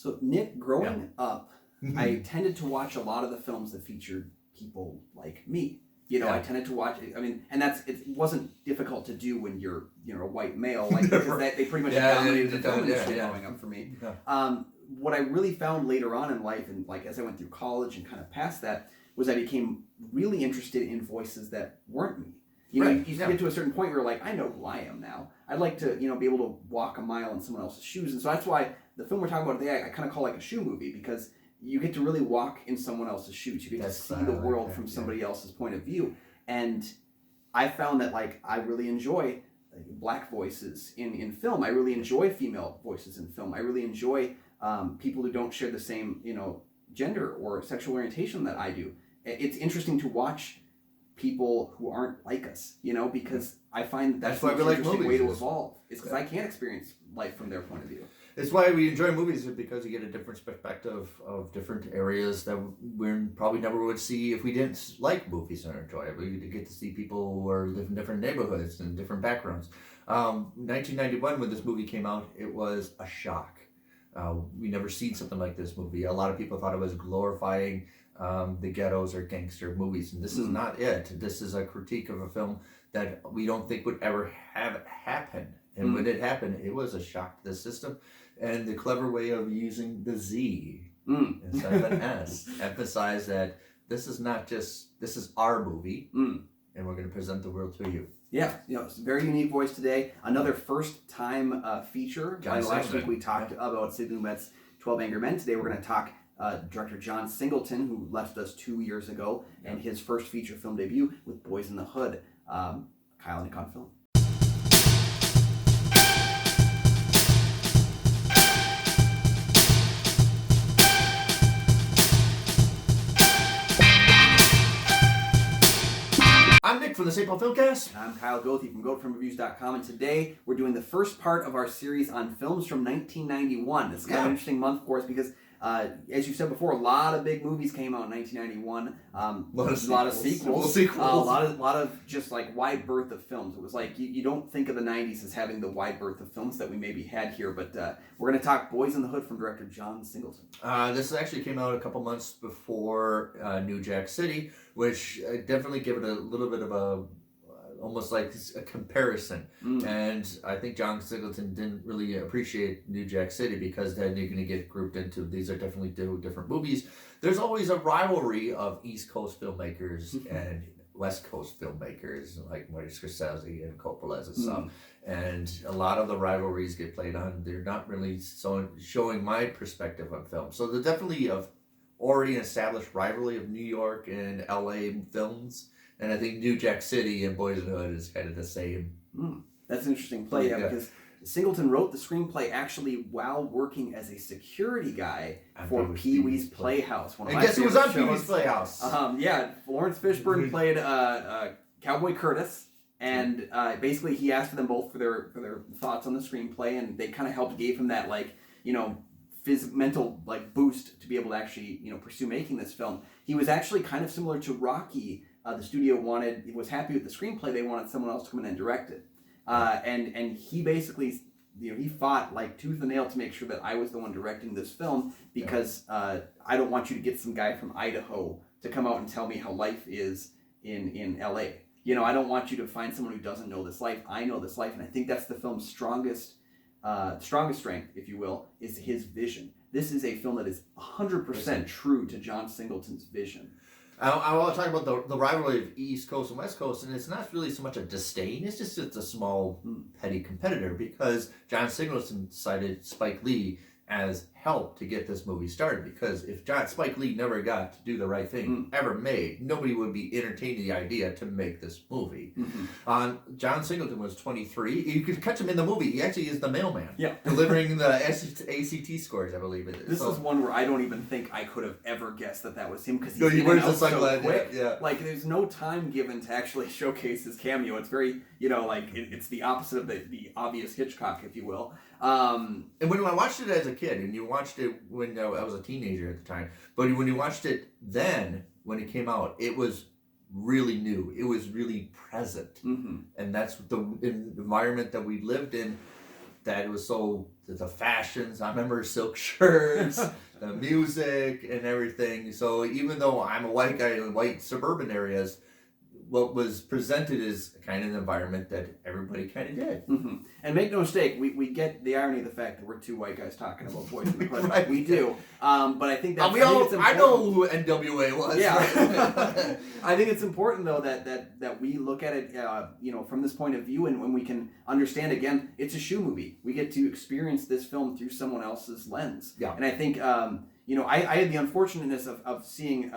So, Nick, growing up, I tended to watch a lot of the films that featured people like me. I tended to watch. And it wasn't difficult to do when you're a white male, like because they pretty much dominated the film industry growing up for me. Yeah. What I really found later on in life, and like as I went through college and kind of past that, was I became really interested in voices that weren't me. You get to a certain point where you're like, I know who I am now. I'd like to be able to walk a mile in someone else's shoes, and so that's why the film we're talking about today I kind of call like a shoe movie, because you get to really walk in someone else's shoes. You get to see the world from somebody else's point of view. And I found that like I really enjoy black voices in film. I really enjoy female voices in film. I really enjoy people who don't share the same gender or sexual orientation that I do. It's interesting to watch people who aren't like us, because I find that's why we like movies. Way to evolve. It's because I can't experience life from their point of view. It's why we enjoy movies, because you get a different perspective of different areas that we probably never would see if we didn't like movies and enjoy it. We get to see people who live in different neighborhoods and different backgrounds. 1991, when this movie came out, it was a shock. We never seen something like this movie. A lot of people thought it was glorifying the ghettos or gangster movies, and this is not it. This is a critique of a film that we don't think would ever have happened. And when it happened, it was a shock to the system. And the clever way of using the Z instead of an S emphasize that this is our movie, and we're going to present the world to you. Yeah, it's a very unique voice today. Another first-time feature. Last week we talked about Sidney Lumet's 12 Angry Men. Today we're going to talk director John Singleton, who left us 2 years ago, and his first feature film debut with Boyz in the Hood. Kyle and Nick on Film. I'm Nick from the St. Paul Filmcast. I'm Kyle Goethe from GoetheFilmReviews.com, and today we're doing the first part of our series on films from 1991. It's kind of an interesting month, of course, because as you said before, a lot of big movies came out in 1991. A lot of sequels. A lot of just like wide berth of films. It was like you don't think of the 90s as having the wide berth of films that we maybe had here, but we're going to talk Boyz in the Hood from director John Singleton. This actually came out a couple months before New Jack City, which definitely give it a little bit of a almost like a comparison. And I think John Singleton didn't really appreciate New Jack City, because then you're going to get grouped into these are definitely different movies. There's always a rivalry of East Coast filmmakers and West Coast filmmakers like Martin Scorsese and Coppola's and stuff. And a lot of the rivalries get played on. They're not really showing my perspective on film. So they're definitely already an established rivalry of New York and LA films. And I think New Jack City and Boyz in the Hood is kind of the same. That's an interesting play, because Singleton wrote the screenplay actually while working as a security guy for Pee-wee's Playhouse. And guess who was on Pee-wee's Playhouse? Lawrence Fishburne played Cowboy Curtis, and basically he asked them both for their thoughts on the screenplay, and they kind of gave him that mental boost to be able to actually pursue making this film. He was actually kind of similar to Rocky. The studio was happy with the screenplay. They wanted someone else to come in and direct it. And he basically, he fought like tooth and nail to make sure that I was the one directing this film, because I don't want you to get some guy from Idaho to come out and tell me how life is in LA. I don't want you to find someone who doesn't know this life. I know this life, and I think that's the film's strongest strength, if you will, is his vision. This is a film that is 100% true to John Singleton's vision. I want to talk about the rivalry of East Coast and West Coast, and it's not really so much a disdain, it's a small, petty competitor, because John Singleton cited Spike Lee as help to get this movie started, because if Spike Lee never got to do the right thing ever made, nobody would be entertaining the idea to make this movie. John Singleton was 23. You could catch him in the movie. He actually is the mailman, delivering the ACT scores, I believe it is. This is one where I don't even think I could have ever guessed that was him, because he's in and out so quick. Like, there's no time given to actually showcase his cameo. It's very, it's the opposite of the obvious Hitchcock, if you will. And when I watched it as a kid, and you watched it when I was a teenager at the time, but when you watched it then, when it came out, it was really new. It was really present. And that's the environment that we lived in that it was so the fashions. I remember silk shirts, the music, and everything. So even though I'm a white guy in white suburban areas, what was presented is kind of an environment that everybody kind of did. Mm-hmm. And make no mistake, we get the irony of the fact that we're two white guys talking about Boyz in the Hood. Right. We do. But I think that's... I know who NWA was. Yeah. I think it's important, though, that we look at it from this point of view, and when we can understand, again, it's a shoe movie. We get to experience this film through someone else's lens. Yeah. And I think, I had the unfortunateness of seeing...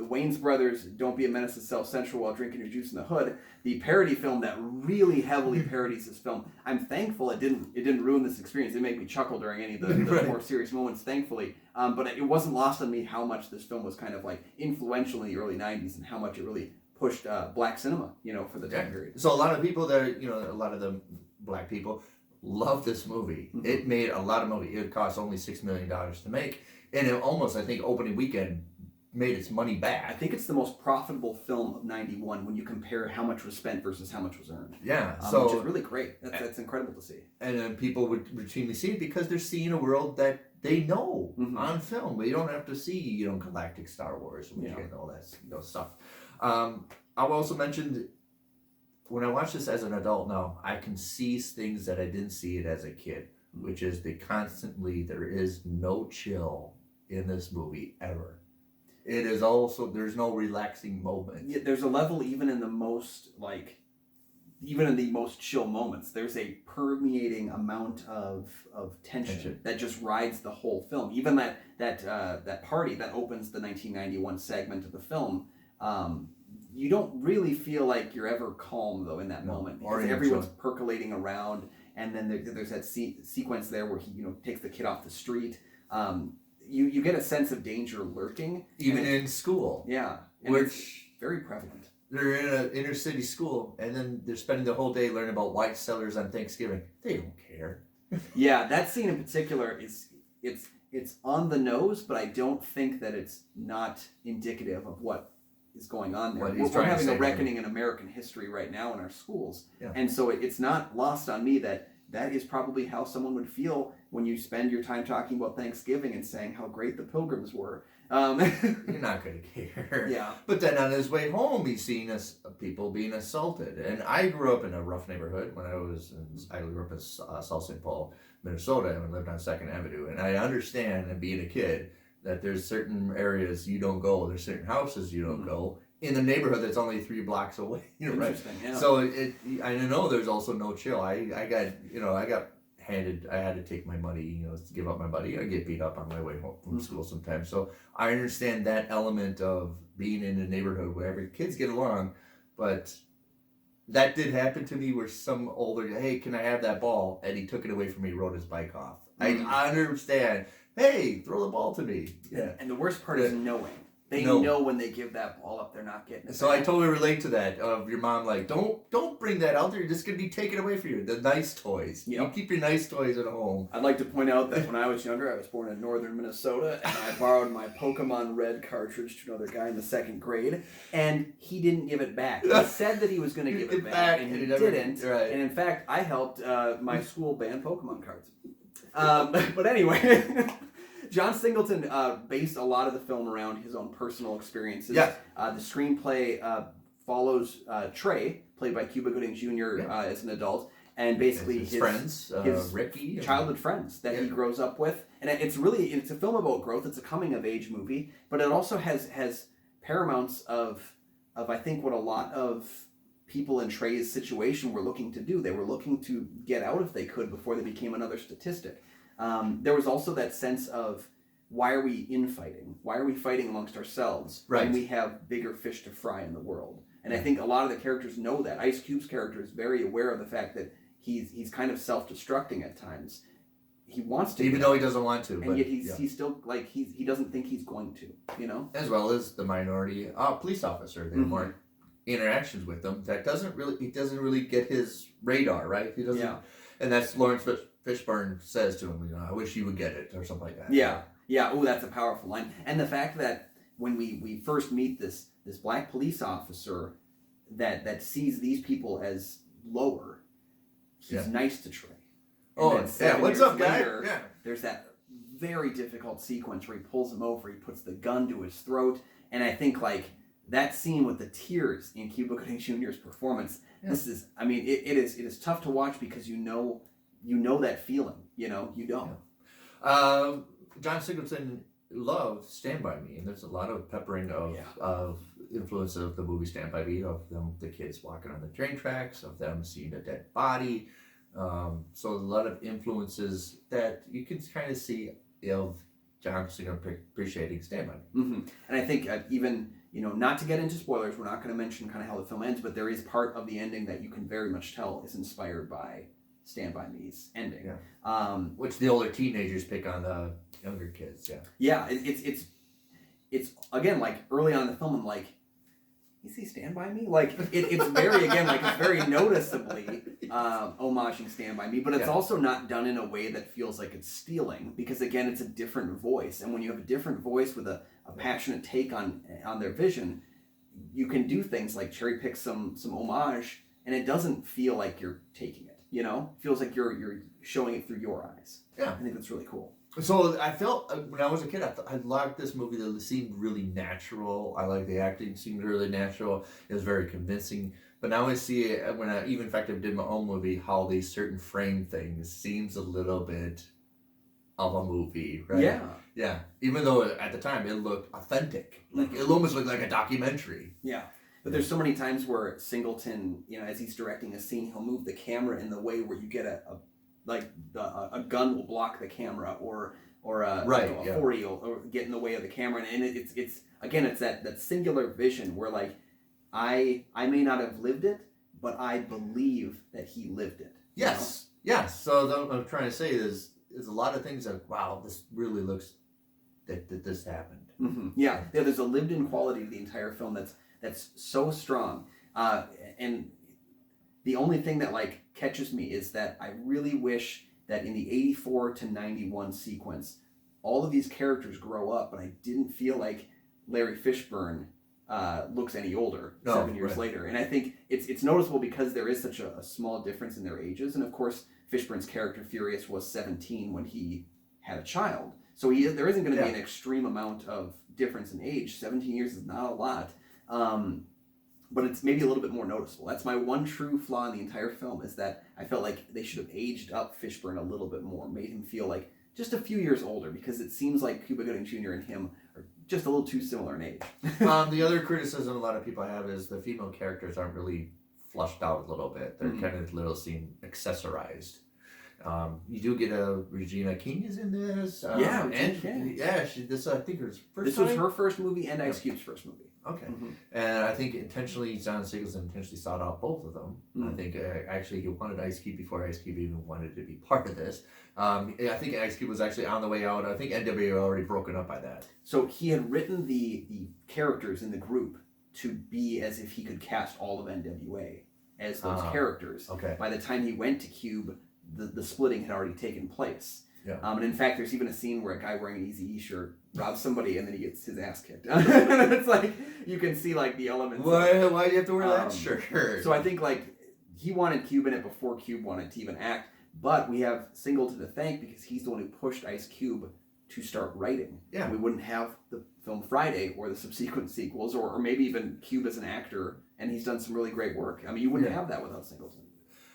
the Wayans brothers, Don't Be a Menace to South Central While Drinking Your Juice in the Hood, the parody film that really heavily parodies this film. I'm thankful it didn't ruin this experience. It made me chuckle during any of the Right. more serious moments, thankfully. But it wasn't lost on me how much this film was kind of like influential in the early 90s and how much it really pushed black cinema, for the time period. So a lot of people a lot of the black people love this movie. Mm-hmm. It made a lot of money. It cost only $6 million to make. And it almost, I think, opening weekend made its money back. I think it's the most profitable film of 91 when you compare how much was spent versus how much was earned. Yeah, which is really great. That's incredible to see. And then people would routinely see it because they're seeing a world that they know Mm-hmm. on film. We don't have to see, galactic Star Wars and all that stuff. I'll also mention, when I watch this as an adult now, I can see things that I didn't see it as a kid, which is there is no chill in this movie ever. It is also, there's no relaxing moment. Yeah, there's a level even in the most chill moments. There's a permeating amount of tension that just rides the whole film. Even that party that opens the 1991 segment of the film, you don't really feel like you're ever calm though in that moment, because everyone's percolating around, and then there's that sequence there where he takes the kid off the street. You get a sense of danger lurking. Even in school. Yeah. And which it's very prevalent. They're in an inner city school, and then they're spending the whole day learning about white settlers on Thanksgiving. They don't care. Yeah, that scene in particular it's on the nose, but I don't think that it's not indicative of what is going on there. We're having a reckoning in American history right now in our schools. Yeah. And so it's not lost on me that is probably how someone would feel when you spend your time talking about Thanksgiving and saying how great the Pilgrims were. You're not going to care. Yeah. But then on his way home, he's seeing people being assaulted. And I grew up in a rough neighborhood when I grew up in South St. Paul, Minnesota, and I lived on 2nd Avenue. And I understand, and being a kid, that there's certain areas you don't go, there's certain houses you don't go in the neighborhood that's only 3 blocks away. Interesting, yeah. So I know there's also no chill. I had to take my money, to give up my money. I get beat up on my way home from school sometimes. So I understand that element of being in a neighborhood where every kids get along, but that did happen to me where some older, hey, can I have that ball? And he took it away from me, rode his bike off. I understand. Hey, throw the ball to me. Yeah. And the worst part is knowing. They know when they give that ball up, they're not getting it. So back. I totally relate to that. Of your mom, like, don't bring that out there. It's going to be taken away from you. The nice toys. Yep. You keep your nice toys at home. I'd like to point out that when I was younger, I was born in northern Minnesota, and I borrowed my Pokemon Red cartridge to another guy in the 2nd grade, and he didn't give it back. He said that he was going to give it back, and he didn't. Right. And in fact, I helped my school ban Pokemon cards. But anyway... John Singleton based a lot of the film around his own personal experiences. Yeah. The screenplay follows Trey, played by Cuba Gooding Jr. As an adult, and basically his friends, Ricky, childhood friends that he grows up with. And it's a film about growth. It's a coming of age movie, but it also has paramounts of I think what a lot of people in Trey's situation were looking to do. They were looking to get out if they could before they became another statistic. There was also that sense of, why are we infighting? Why are we fighting amongst ourselves when we have bigger fish to fry in the world? And I think a lot of the characters know that. Ice Cube's character is very aware of the fact that he's kind of self-destructing at times. He wants to, even though he doesn't want to, and yet he's still like he doesn't think he's going to, As well as the minority police officer. There are more interactions with them that doesn't really get his radar, right? He doesn't. Yeah. And that's Lawrence Fishburne says to him, I wish you would get it, or something like that. Yeah. Yeah. Oh, that's a powerful line. And the fact that when we first meet this black police officer that sees these people as lower, he's nice to Trey. Oh, then 7 what's years up, guy? later, Yeah. there's that very difficult sequence where he pulls him over, he puts the gun to his throat, and I think like that scene with the tears in Cuba Gooding Jr.'s performance. Yeah. This is, I mean, it is tough to watch because you know that feeling. You don't. Yeah. John Singleton loved Stand By Me, and there's a lot of peppering of influence of the movie Stand By Me, of them, the kids walking on the train tracks, of them seeing a dead body. So a lot of influences that you can kind of see of John Singleton appreciating Stand By Me. Mm-hmm. And I think even, not to get into spoilers, we're not going to mention kind of how the film ends, but there is part of the ending that you can very much tell is inspired by Stand By Me's ending. Yeah. Which the older teenagers pick on the younger kids. Yeah. Yeah. It's again, like early on in the film, I'm like, is he Stand By Me? Like it's very, again, like it's very noticeably homaging Stand By Me, but it's also not done in a way that feels like it's stealing, because again, it's a different voice. And when you have a different voice with a passionate take on their vision, you can do things like cherry pick some homage, and it doesn't feel like you're taking it. It feels like you're showing it through your eyes. Yeah, I think that's really cool. So I felt when I was a kid, I liked this movie. That seemed really natural. I like the acting; seemed really natural. It was very convincing. But now I see it when I even, in fact, I did my own movie, how these certain frame things seems a little bit of a movie, right? Yeah. Yeah. Even though at the time it looked authentic, like it almost looked like a documentary. Yeah. But there's so many times where Singleton, as he's directing a scene, he'll move the camera in the way where you get a gun will block the camera, or a 40 will get in the way of the camera, and it's again, it's that singular vision where like I may not have lived it, but I believe that he lived it. Yes. Yes. So what I'm trying to say is a lot of things that, wow, this really looks that this happened. Mm-hmm. Yeah. There's a lived-in quality to the entire film that's so strong, and the only thing that like catches me is that I really wish that in the 84 to 91 sequence, all of these characters grow up, and I didn't feel like Larry Fishburne looks any older 7 years later. And I think it's noticeable because there is such a small difference in their ages. And of course, Fishburne's character Furious was 17 when he had a child. So there isn't going to be an extreme amount of difference in age. 17 years is not a lot. But it's maybe a little bit more noticeable. That's my one true flaw in the entire film, is that I felt like they should have aged up Fishburne a little bit more, made him feel like just a few years older, because it seems like Cuba Gooding Jr. and him are just a little too similar in age. The other criticism a lot of people have is the female characters aren't really flushed out a little bit. They're kind of little seem accessorized. You do get a Regina King is in this. Yeah, this I think was first. This was her first movie and Ice Cube's first movie. Okay, and I think intentionally John Singleton intentionally sought out both of them. I think actually he wanted Ice Cube before Ice Cube even wanted to be part of this. I think Ice Cube was actually on the way out. I think NWA had already broken up by that. So he had written the characters in the group to be as if he could cast all of NWA as those characters. Okay. By the time he went to Cube, the splitting had already taken place. Yeah. And in fact, there's even a scene where a guy wearing an Eazy-E shirt robs somebody and then he gets his ass kicked. And it's like, you can see like the elements. Why do you have to wear that shirt? So I think like he wanted Cube in it before Cube wanted to even act. But we have Singleton to thank because he's the one who pushed Ice Cube to start writing. Yeah. We wouldn't have the film Friday or the subsequent sequels, or maybe even Cube as an actor, and he's done some really great work. I mean, you wouldn't have that without Singleton.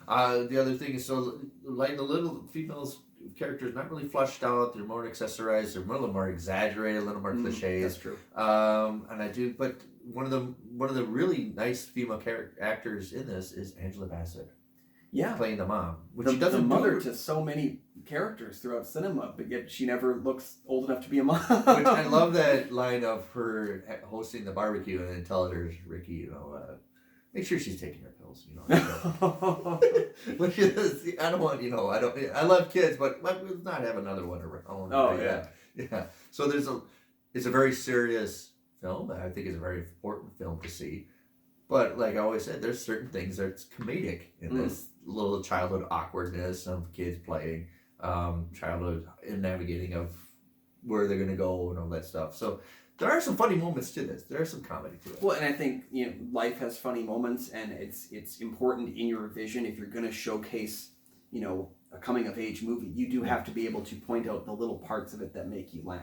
The other thing is, so like the little females characters not really fleshed out, they're more accessorized, they're a little more exaggerated, a little more cliches. That's true. And I do, but one of the really nice female actors in this is Angela Bassett. Yeah, playing the mom, which she doesn't mother to so many characters throughout cinema, but yet she never looks old enough to be a mom. Which I love that line of her hosting the barbecue and then telling her, Ricky, make sure she's taking her pills, Which is, I don't want, I love kids, but let's not have another one around. Oh yeah. Yeah. So it's a very serious film. I think it's a very important film to see. But like I always said, there's certain things that's comedic in this little childhood awkwardness of kids playing, childhood and navigating of where they're going to go and all that stuff. So there are some funny moments to this. There is some comedy to it. Well, and I think life has funny moments, and it's important in your vision if you're going to showcase a coming of age movie, you do have to be able to point out the little parts of it that make you laugh.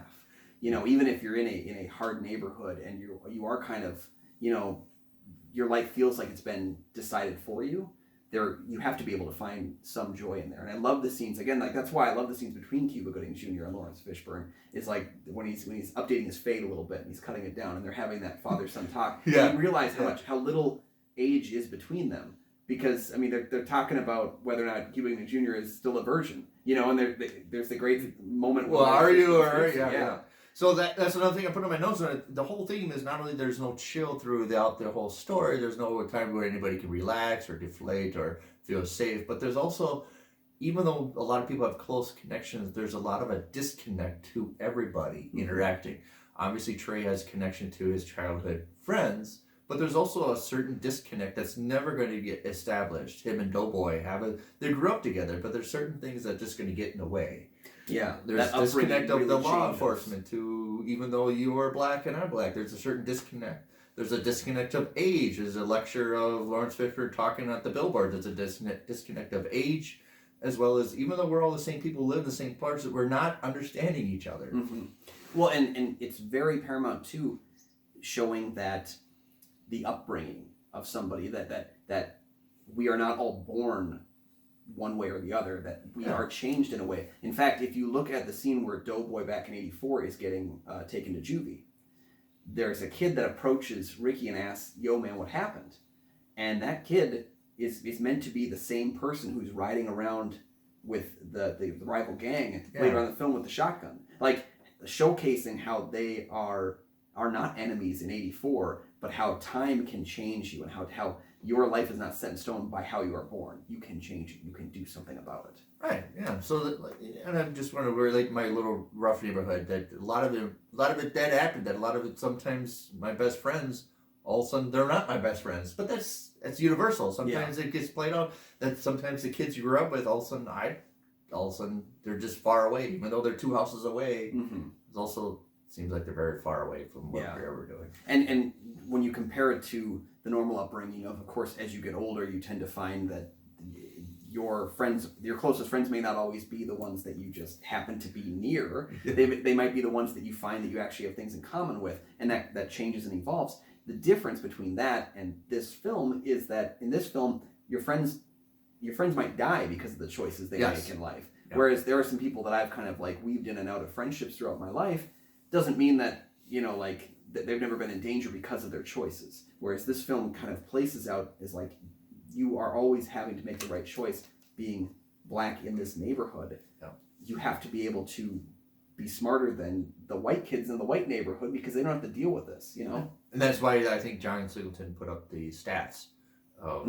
Even if you're in a hard neighborhood and you are kind of, your life feels like it's been decided for you, you have to be able to find some joy in there. And I love the scenes, again, like that's why I love the scenes between Cuba Gooding Jr. and Lawrence Fishburne, is like when he's updating his fade a little bit and he's cutting it down and they're having that father-son talk. Yeah. And you realize how little age is between them. Because, I mean, they're talking about whether or not Cuba Gooding Jr. is still a virgin, and there's the great moment. Well, are you? Or yeah. So that's another thing I put on my notes. The whole theme is not only there's no chill throughout the whole story, there's no time where anybody can relax or deflate or feel safe, but there's also, even though a lot of people have close connections, there's a lot of a disconnect to everybody interacting. Obviously, Trey has connection to his childhood friends, but there's also a certain disconnect that's never going to get established. Him and Doughboy they grew up together, but there's certain things that are just going to get in the way. Yeah, there's a disconnect of the law enforcement to, even though you are black and I'm black, there's a certain disconnect. There's a disconnect of age. There's a lecture of Lawrence Fishburne talking at the billboard. There's a disconnect of age, as well as, even though we're all the same people, live in the same parts, that we're not understanding each other. Mm-hmm. Well, and it's very paramount too, showing that the upbringing of somebody, that we are not all born one way or the other, that we are changed in a way. In fact, if you look at the scene where Doughboy back in '84 is getting taken to juvie, there's a kid that approaches Ricky and asks, "Yo, man, what happened?" And that kid is meant to be the same person who's riding around with the rival gang later on in the film with the shotgun, like showcasing how they are not enemies in '84, but how time can change you and how your life is not set in stone by how you are born. You can change it. You can do something about it. Right. Yeah. So, and I just want to relate my little rough neighborhood, that a lot of it that happened. That a lot of it, sometimes my best friends, all of a sudden they're not my best friends. But that's universal. Sometimes it gets played out that sometimes the kids you grew up with, all of a sudden they're just far away, even though they're 2 houses away. Mm-hmm. It also seems like they're very far away from what we're ever doing. And when you compare it to the normal upbringing of course, as you get older, you tend to find that your closest friends may not always be the ones that you just happen to be near. They might be the ones that you find that you actually have things in common with, and that changes and evolves. The difference between that and this film is that in this film, your friends might die because of the choices they make in life. Yeah. Whereas there are some people that I've kind of like weaved in and out of friendships throughout my life. Doesn't mean that, that they've never been in danger because of their choices. Whereas this film kind of places out as like, you are always having to make the right choice. Being black in this neighborhood, you have to be able to be smarter than the white kids in the white neighborhood because they don't have to deal with this, And that's why I think John Singleton put up the stats of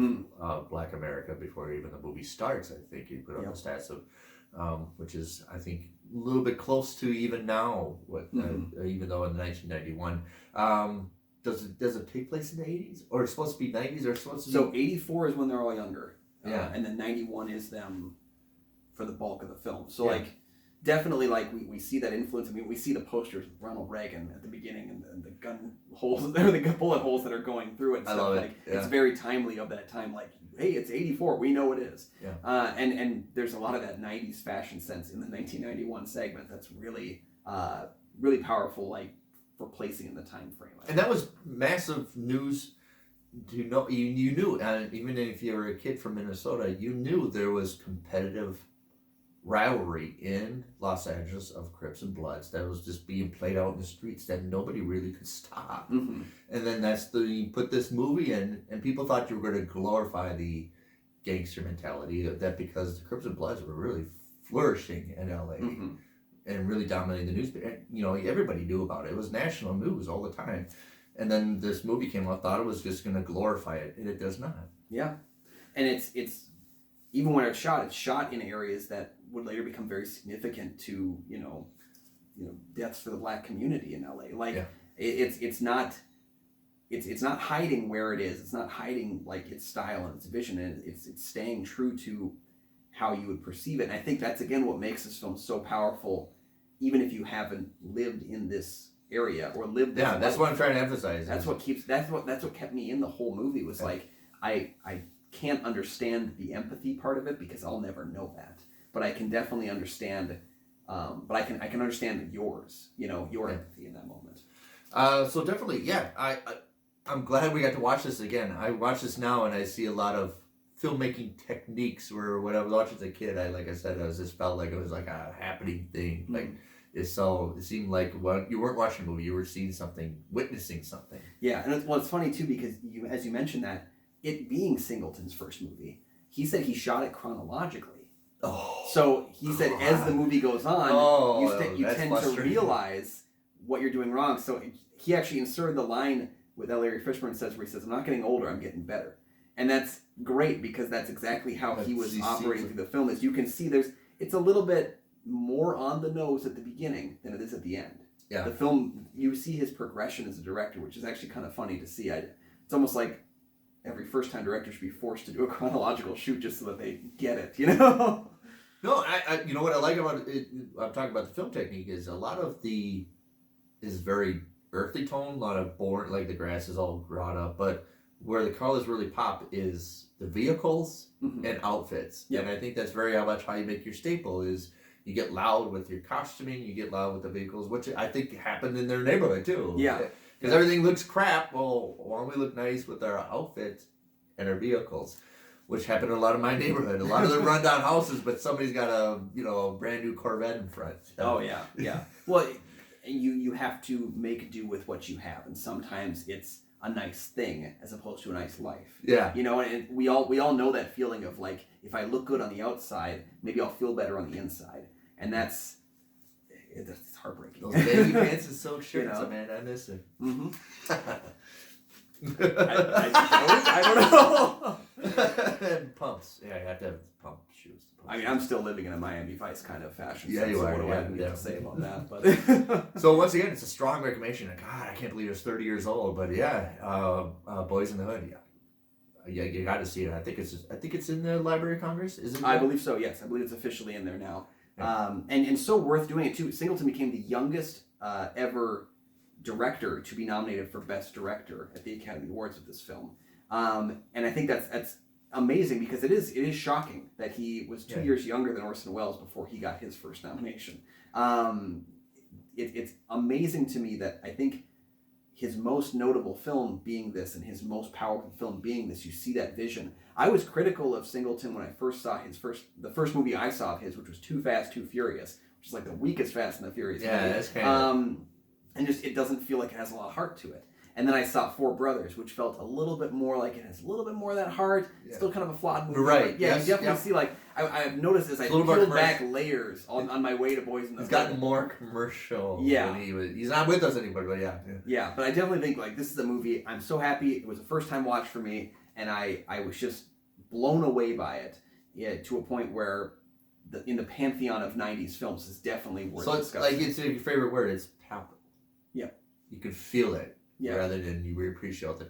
Black America before even the movie starts. I think he put up the stats of, which is, I think, a little bit close to even now, even though in 1991. Does it take place in the 80s? Or it's supposed to be 90s? Or it's supposed to be... So 84 is when they're all younger. And then 91 is them for the bulk of the film. So definitely we see that influence. I mean, we see the posters of Ronald Reagan at the beginning and the gun holes, or the bullet holes that are going through it and stuff. I love it. It's very timely of that time. Like, hey, it's 84. We know it is. Yeah. And there's a lot of that 90s fashion sense in the 1991 segment that's really, really powerful, for placing in the time frame. And that was massive news. You knew, even if you were a kid from Minnesota, you knew there was competitive rivalry in Los Angeles of Crips and Bloods that was just being played out in the streets that nobody really could stop. Mm-hmm. And then you put this movie in, and people thought you were going to glorify the gangster mentality, that because the Crips and Bloods were really flourishing in LA. Mm-hmm. And really dominating the news. Everybody knew about it. It was national news all the time. And then this movie came out, thought it was just going to glorify it, and it does not. Yeah. And it's even when it's shot in areas that would later become very significant to, deaths for the black community in LA. It's not hiding where it is. It's not hiding its style and its vision, and it's staying true to how you would perceive it. And I think that's again what makes this film so powerful, even if you haven't lived in this area or lived this life. That's what I'm trying to emphasize. That's what kept me in the whole movie, was I can't understand the empathy part of it because I'll never know that. but I can definitely understand. But I can understand yours. Your empathy in that moment. So definitely, yeah. I'm glad we got to watch this again. I watch this now and I see a lot of filmmaking techniques where when I was watching as a kid, like I said, just felt like it was like a happening thing. Mm-hmm. Like it seemed like you weren't watching a movie, you were seeing something, witnessing something. Yeah, and it's funny too because as you mentioned that it being Singleton's first movie, he said he shot it chronologically. Oh, so he said as the movie goes on, you tend to realize what you're doing wrong. So he actually inserted the line with Larry Fishburne says where he says, "I'm not getting older, I'm getting better," and that's great because that's exactly how he was operating through the film. As you can see, it's a little bit more on the nose at the beginning than it is at the end. Yeah. The film, you see his progression as a director, which is actually kind of funny to see. It's almost like every first-time director should be forced to do a chronological shoot just so that they get it, No, you know what I like about it, I'm talking about the film technique, is a lot of is very earthly tone, a lot of boring, like the grass is all wrought up, but where the colors really pop is the vehicles and outfits. Yep. And I think that's very much how you make your staple is you get loud with your costuming, you get loud with the vehicles, which I think happened in their neighborhood too. Yeah. Because everything looks crap. Well, why don't we look nice with our outfits and our vehicles? Which happened in a lot of my neighborhood. A lot of the rundown houses, but somebody's got a brand new Corvette in front. Oh yeah. Well, you have to make do with what you have, and sometimes it's a nice thing as opposed to a nice life. Yeah. And we all know that feeling of like, if I look good on the outside, maybe I'll feel better on the inside, and it's heartbreaking. Those baggy pants and silk shirts, man, I miss it. Mm-hmm. I don't know. And pumps. Yeah, you have to have pump shoes. I mean, I'm still living in a Miami Vice kind of fashion. Yeah, you so are. What do I even to say about that? But so once again, it's a strong recommendation. God, I can't believe it's 30 years old. But yeah, Boyz in the Hood. Yeah, you got to see it. I think it's in the Library of Congress. Is it? I believe so. Yes, I believe it's officially in there now. Yeah. And so worth doing it too. Singleton became the youngest ever director to be nominated for Best Director at the Academy Awards with this film. And I think that's amazing because it is shocking that he was 2 years younger than Orson Welles before he got his first nomination. It's amazing to me that I think his most notable film being this and his most powerful film being this, you see that vision. I was critical of Singleton when I first saw the first movie I saw of his, which was Too Fast, Too Furious, which is like the weakest Fast and the Furious movie. That's kind of... and just it doesn't feel like it has a lot of heart to it. And then I saw Four Brothers, which felt a little bit more like it has a little bit more of that heart. Yeah. Still kind of a flawed movie. Right. Yeah, you definitely see like I've noticed as I peeled back layers on my way to Boyz in the Hood. He's gotten more commercial. Yeah. He's not with us anymore, but yeah. Yeah, but I definitely think like this is a movie. I'm so happy. It was a first time watch for me, and I was just blown away by it. Yeah, to a point where in the pantheon of 90s films is definitely worth discussing. Like it's your favorite word. It's palpable. Yeah. You can feel it. Yeah. Rather than you really appreciate the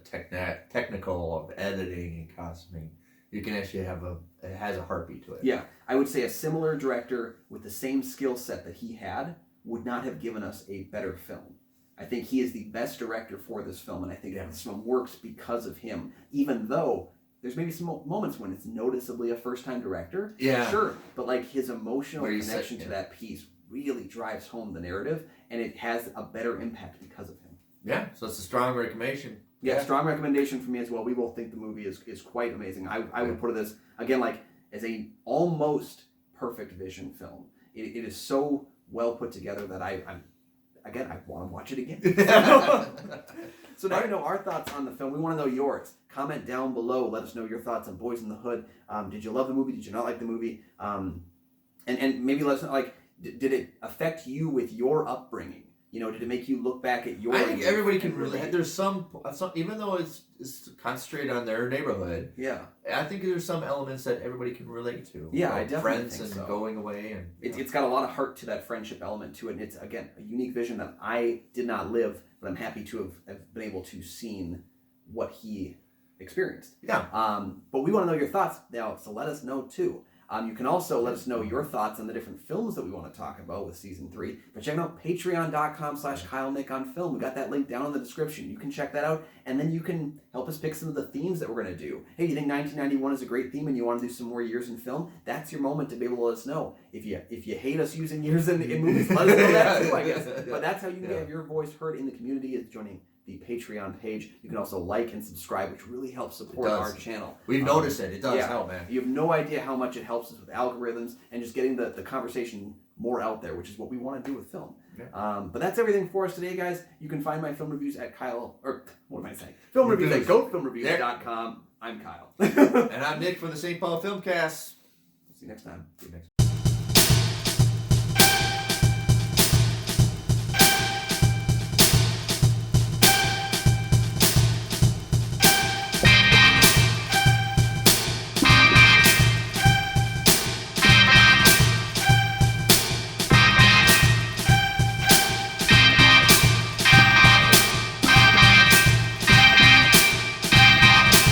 technical of editing and costuming, you can actually it has a heartbeat to it. Yeah, I would say a similar director with the same skill set that he had would not have given us a better film. I think he is the best director for this film, and I think this film works because of him, even though there's maybe some moments when it's noticeably a first-time director. Yeah. Sure, but like his emotional connection to that piece really drives home the narrative, and it has a better impact because of him. Yeah, so it's a strong recommendation. Yeah, strong recommendation for me as well. We both think the movie is quite amazing. I would put it as, again, like as a almost perfect vision film. It is so well put together that I want to watch it again. So now you know our thoughts on the film. We want to know yours. Comment down below. Let us know your thoughts on Boyz in the Hood. Did you love the movie? Did you not like the movie? And maybe let us know, like, did it affect you with your upbringing? Did it make you look back at your... I think everybody can relate. There's some, even though it's concentrated on their neighborhood. Yeah. I think there's some elements that everybody can relate to. Yeah, I definitely friends think and so. Going away. And it's got a lot of heart to that friendship element to it. And it's, again, a unique vision that I did not live, but I'm happy to have been able to seen what he experienced. Yeah. But we want to know your thoughts now, so let us know too. You can also let us know your thoughts on the different films that we want to talk about with season 3. But check out patreon.com/KyleNickOnFilm. We've got that link down in the description. You can check that out, and then you can help us pick some of the themes that we're going to do. Hey, you think 1991 is a great theme and you want to do some more years in film? That's your moment to be able to let us know. If you hate us using years in movies, let us know that too, I guess. But that's how you can have your voice heard in the community, is joining the Patreon page. You can also like and subscribe, which really helps support our channel. We've noticed it. It does help, man. You have no idea how much it helps us with algorithms and just getting the conversation more out there, which is what we want to do with film. Yeah. But that's everything for us today, guys. You can find my film reviews at Film reviews at GoatFilmReviews.com. I'm Kyle. And I'm Nick from the St. Paul Filmcast. See you next time.